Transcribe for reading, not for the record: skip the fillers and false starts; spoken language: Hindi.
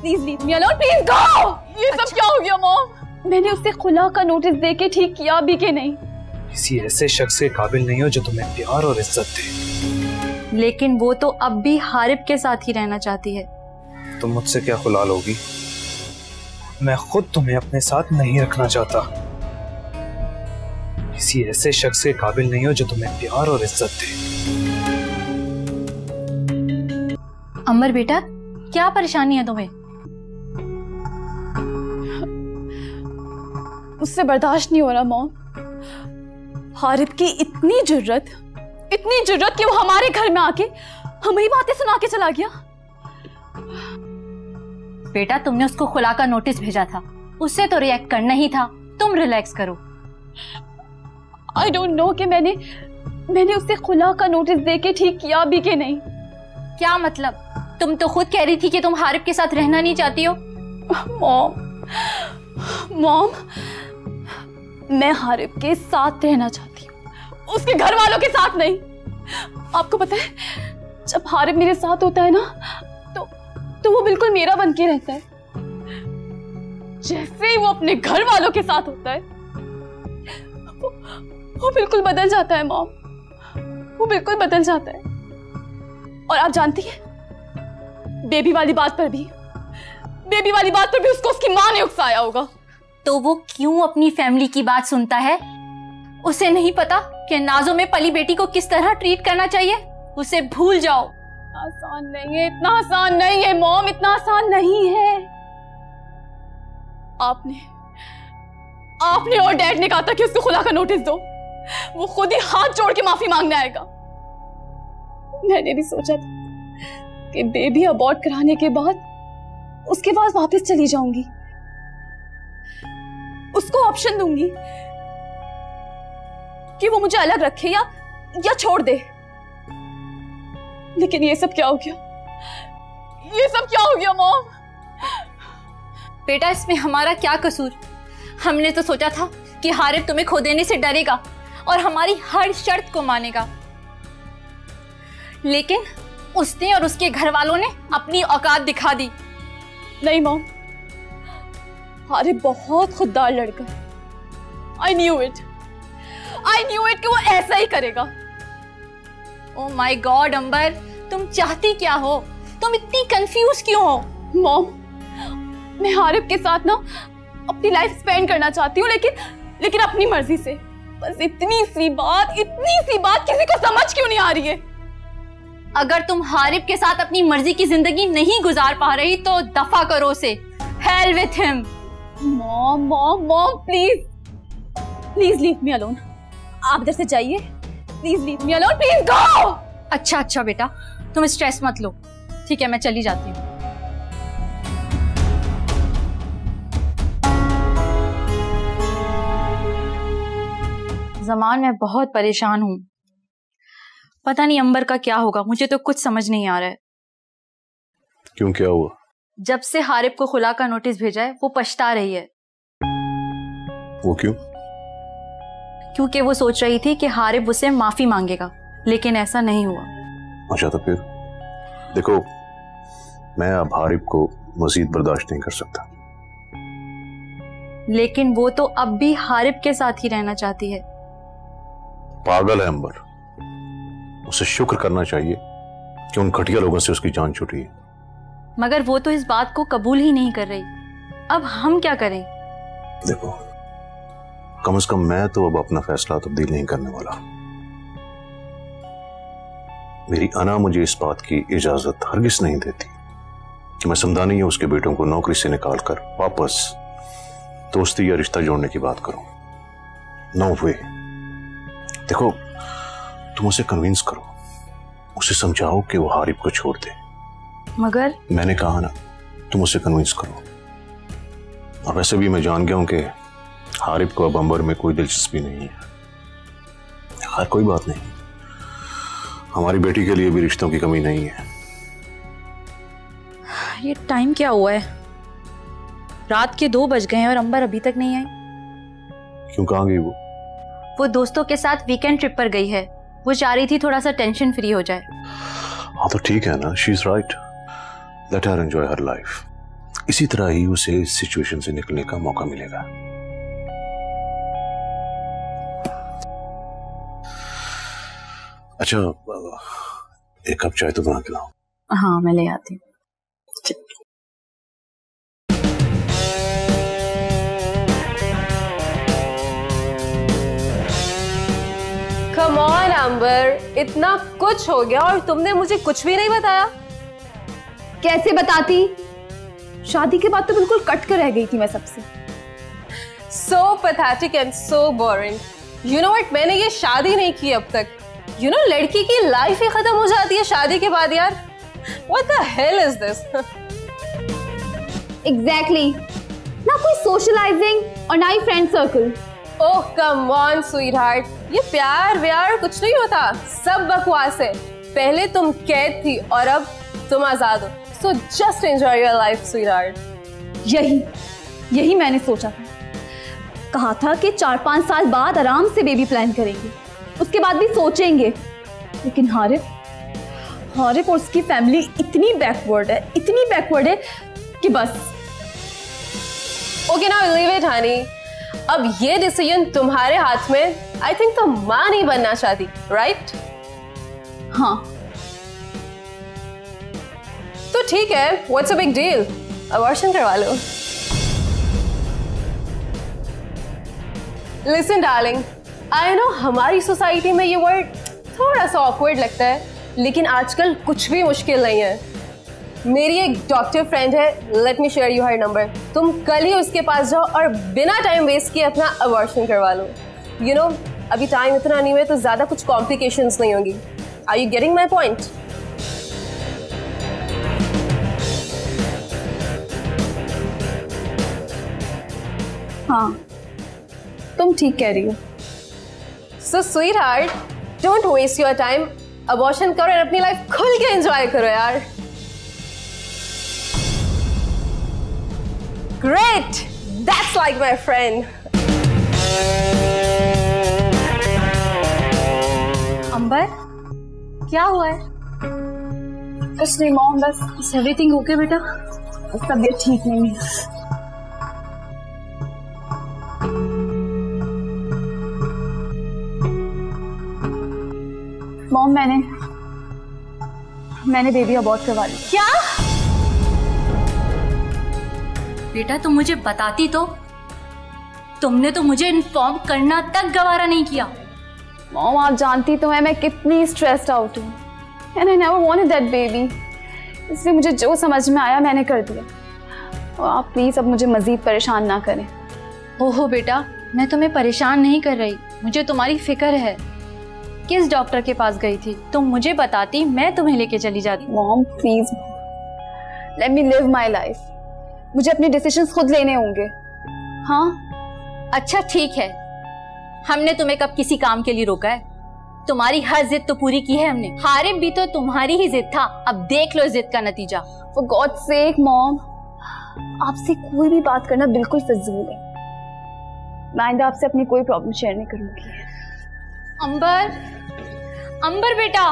Please leave me alone, please go. ये सब क्या हो गया मॉम? मैंने उसे खुला का नोटिस दे के ठीक किया भी कि नहीं? किसी ऐसे शख्स के काबिल नहीं हो जो तुम्हें प्यार और इज्जत दे। लेकिन वो तो अब भी हारिब के साथ ही रहना चाहती है। तुम मुझसे क्या खुला लोगी? मैं खुद तुम्हें अपने साथ नहीं रखना चाहता। किसी ऐसे शख्स के काबिल नहीं हो जो तुम्हें प्यार और इज्जत दे। अंबर बेटा, क्या परेशानी है तुम्हें? उससे बर्दाश्त नहीं हो रहा मॉम। हारिब की इतनी जुर्रत कि वो हमारे घर में आके हमें ही बातें सुना के चला गया। बेटा, तुमने उसको खुला का नोटिस भेजा था, उससे तो रिएक्ट करना ही था। तुम रिलैक्स करो। आई डोंट नो कि मैंने उसे खुला का नोटिस दे के ठीक किया भी कि नहीं। क्या मतलब? तुम तो खुद कह रही थी कि तुम हारिब के साथ रहना नहीं चाहती हो। मॉम, मैं हारिब के साथ रहना चाहती हूँ, उसके घर वालों के साथ नहीं। आपको पता है, जब हारिब मेरे साथ होता है ना तो वो बिल्कुल मेरा बन के रहता है। जैसे ही वो अपने घर वालों के साथ होता है वो बिल्कुल बदल जाता है मॉम, वो बिल्कुल बदल जाता है। और आप जानती हैं, बेबी वाली बात पर भी उसको उसकी माँ ने उकसाया होगा। तो वो क्यों अपनी फैमिली की बात सुनता है? उसे नहीं पता कि नाजो में पली बेटी को किस तरह ट्रीट करना चाहिए? उसे भूल जाओ। आसान नहीं है, इतना आसान नहीं है मॉम, इतना आसान नहीं है। आपने और डैड ने कहा था कि उसको खुला का नोटिस दो। वो खुद ही हाथ जोड़ के माफी मांगने आएगा। मैंने भी सोचा था कि बेबी अबॉर्ट कराने के बाद उसके पास वापस चली जाऊंगी, उसको ऑप्शन दूंगी कि वो मुझे अलग रखे या छोड़ दे। लेकिन ये सब क्या हो गया? ये सब क्या हो गया मॉम? बेटा, इसमें हमारा क्या कसूर? हमने तो सोचा था कि हारिब तुम्हें खो देने से डरेगा और हमारी हर शर्त को मानेगा, लेकिन उसने और उसके घर वालों ने अपनी औकात दिखा दी। नहीं मॉम, हारिब बहुत खुददार लड़का है। I knew it कि वो ऐसा ही करेगा। ओह माय गॉड अंबर, तुम चाहती क्या हो? तुम इतनी कंफ्यूज क्यों हो? मॉम, मैं हारिब के साथ ना अपनी लाइफ स्पेंड करना चाहती हूँ, लेकिन अपनी मर्जी से। बस इतनी सी बात किसी को समझ क्यों नहीं आ रही है? अगर तुम हारिब के साथ अपनी मर्जी की जिंदगी नहीं गुजार पा रही तो दफा करो उसे। Hell with him। Mom please leave me alone. आप इधर से जाइए, please leave me alone, please go. अच्छा बेटा, तुम स्ट्रेस मत लो। ठीक है, मैं चली जाती हूँ। ज़मान, मैं बहुत परेशान हूँ। पता नहीं अंबर का क्या होगा, मुझे तो कुछ समझ नहीं आ रहा है। क्यों, क्या हुआ? जब से हारिब को खुला का नोटिस भेजा है वो पछता रही है। वो क्यों? क्योंकि वो सोच रही थी कि हारिब उससे माफी मांगेगा, लेकिन ऐसा नहीं हुआ। अच्छा, तो फिर देखो, मैं अब हारिब को मजीद बर्दाश्त नहीं कर सकता। लेकिन वो तो अब भी हारिब के साथ ही रहना चाहती है। पागल है अंबर, उसे शुक्र करना चाहिए कि उन घटिया लोगों से उसकी जान छूटी है। मगर वो तो इस बात को कबूल ही नहीं कर रही। अब हम क्या करें? देखो, कम से कम मैं तो अब अपना फैसला तब्दील नहीं करने वाला। मेरी अना मुझे इस बात की इजाजत हरगिज नहीं देती कि मैं समदानी या उसके बेटों को नौकरी से निकालकर वापस दोस्ती या रिश्ता जोड़ने की बात करूं। नो वे। देखो, तुम उसे कन्विंस करो, उसे समझाओ कि वो हारिब को छोड़ दे। मगर मैंने कहा ना, तुम उसे कन्विंस करो। और वैसे भी मैं जान गया हूं कि हारिब को अब अंबर में कोई दिलचस्पी नहीं है। खैर, कोई बात नहीं, हमारी बेटी के लिए भी रिश्तों की कमी नहीं है। ये टाइम क्या हुआ है? रात के 2 बज गए हैं और अंबर अभी तक नहीं आई। क्यों, कहाँ गई वो? वो दोस्तों के साथ वीकेंड ट्रिप पर गई है। वो चाह रही थी थोड़ा सा टेंशन फ्री हो जाए। हाँ, तो ठीक है ना, she is right. Let her enjoy her life. इसी तरह ही उसे इस सिचुएशन से निकलने का मौका मिलेगा। अच्छा, एक कप चाय तो बना के लाओ। हाँ, मैं ले आती हूँ। कम ऑन अंबर, इतना कुछ हो गया और तुमने मुझे कुछ भी नहीं बताया। कैसे बताती? शादी के बाद तो बिल्कुल कट कर रह गई थी मैं सबसे। So pathetic and so boring. You know what? मैंने ये शादी नहीं की अब तक। You know, लड़की की लाइफ ही खत्म हो जाती है शादी के बाद यार। What the hell is this? Exactly. ना कोई सोशलाइजिंग और ना ही friend circle. Oh come on, sweetheart. ये प्यार व्यार कुछ नहीं होता, सब बकवास है। पहले तुम कैद थी और अब तुम आजाद हो। So just enjoy your life, sweetheart. यही मैंने सोचा था। कहा था कि 4-5 साल बाद आराम से बेबी प्लान करेंगे, उसके बाद भी सोचेंगे। लेकिन हारिफ और उसकी फैमिली इतनी बैकवर्ड है कि बस। Okay, now leave it, honey. अब ये डिसीजन तुम्हारे हाथ में। I think तुम माँ नहीं बनना चाहती, right? हाँ। तो ठीक है, What's a big deal? Abortion करवा लो। Listen, darling, I know हमारी सोसाइटी में ये वर्ड थोड़ा सा awkward लगता है, लेकिन आजकल कुछ भी मुश्किल नहीं है। मेरी एक डॉक्टर फ्रेंड है, let me share you her number. तुम कल ही उसके पास जाओ और बिना टाइम वेस्ट किए अपना अबॉर्शन करवा लो। यू नो, अभी टाइम इतना नहीं है तो ज्यादा कुछ कॉम्प्लिकेशंस नहीं होंगी। Are you getting my point? हाँ, तुम ठीक कह रही हो। So sweetheart, don't waste your time, abortion करो और अपनी लाइफ खुल के एंजॉय करो यार। Great! That's like my friend. अंबर, क्या हुआ है? कुछ नहीं मॉम, बस एवरीथिंग ओके बेटा? तबीयत ठीक नहीं है। मॉम, मैंने बेबी अबॉर्ट करवा ली। क्या? बेटा तुम मुझे बताती तो। तुमने तो मुझे इन्फॉर्म करना तक गवारा नहीं किया। मॉम, आप जानती तो हैं मैं कितनी स्ट्रेस्ड आउट हूँ, and I never wanted that baby. इसलिए मुझे जो समझ में आया मैंने कर दिया, और आप प्लीज अब मुझे मजीद परेशान ना करें। ओहो बेटा, मैं तुम्हें परेशान नहीं कर रही, मुझे तुम्हारी फिक्र है। किस डॉक्टर के पास गई थी? तुम मुझे बताती, मैं तुम्हें लेके चली जाती। Mom please, let me live my life. मुझे अपने डिसीजंस खुद लेने होंगे। हाँ अच्छा ठीक है, हमने तुम्हें कब किसी काम के लिए रोका है? तुम्हारी हर जिद तो पूरी की है हमने। हारिम भी तो तुम्हारी ही जिद था, अब देख लो जिद का नतीजा। फॉर गॉड सेक मॉम, आपसे कोई भी बात करना बिल्कुल फिजूल है। मैं आइंदा आपसे अपनी कोई प्रॉब्लम शेयर नहीं करूंगी। अंबर, अंबर बेटा।